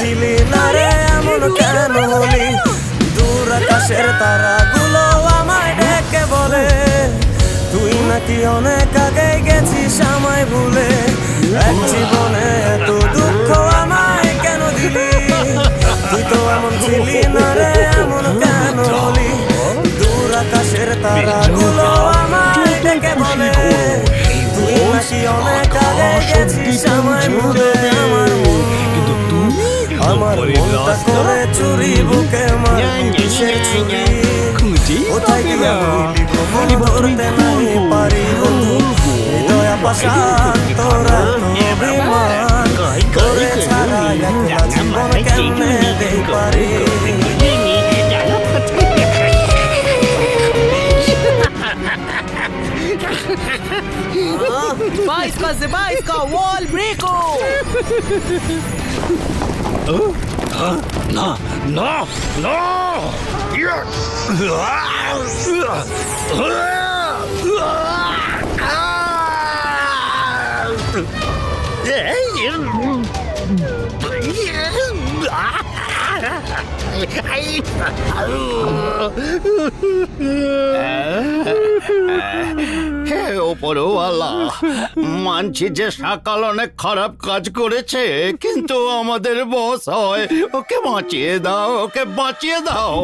ছিলি না রে এমন কেন হলি? দূর আকাশের তারাগুলো আমায় ডেকে বলে তুই নাকি অনেক আগে গেছিস আমায় ভুলে। এক জীবনে এত দুঃখ আমায় কেন দিলি? তুই তো এমন ছিলি না রে এমন কেন হলি? দূর আকাশের তারাগুলো আমায় ডেকে বলে তুই নাকি অনেক আগে গেছিস আমায় ভুলে। আমার মনটা করে চুরি বুকে মারবি কিসের ছুরি? কোথায় গেলে মন ধরতে নাই পারি বন্ধু। হৃদয় পাশান তোরা অভিমান করে ছাড়া একলা জীবন কেমনে দেই পারি? Bajska se bajska, wall breako! No, no, no! হে ওপরওয়ালা, মানছি যে সকাল অনেক খারাপ কাজ করেছে, কিন্তু আমাদের বস হয়, ওকে বাঁচিয়ে দাও, ওকে বাঁচিয়ে দাও।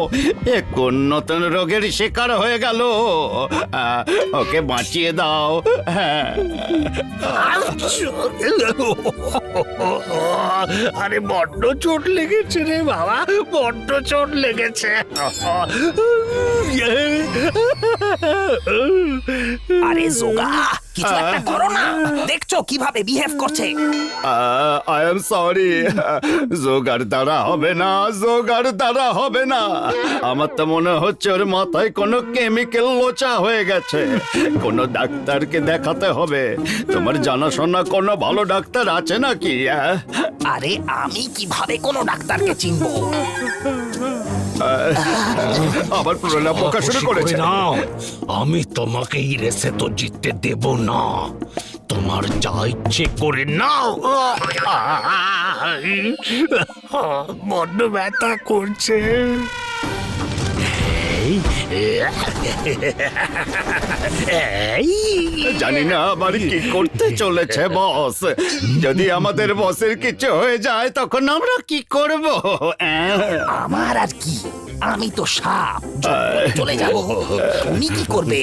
এ কোন নতুন রোগের শিকার হয়ে গেল? ওকে বাঁচিয়ে দাও। হ্যাঁ, আরে বড্ড চোট লেগেছে রে বাবা, বড্ড চোট লেগেছে। আরে জোগা, কিছু একটা করো না। দেখছো কিভাবে বিহেভ করছে? আই এম সরি, জোগাড় দ্বারা হবে না, জোগাড় দ্বারা হবে না। আমার তো মনে হচ্ছে ওর মাথায় কোনো কেমিক্যাল লোচা হয়ে গেছে। কোনো ডাক্তারকে দেখাতে হবে। তোমার জানাশোনা কোনো ভালো ডাক্তার আছে নাকি? আরে আমি কিভাবে কোনো ডাক্তারকে চিনবো? আবার প্রলাপ বকা শুরু করেছে। আমি তোমাকে এই রেসে তো জিততে দেব না। তোমার যা ইচ্ছে করে নাও। বড্ড ব্যথা করছে। জানি না আবার কি করতে চলেছে বস। যদি আমাদের বসের কিছু হয়ে যায় তখন আমরা কি করব? আমার আর কি, আমি তো সাপ, চলে যাবো। উনি কি করবে?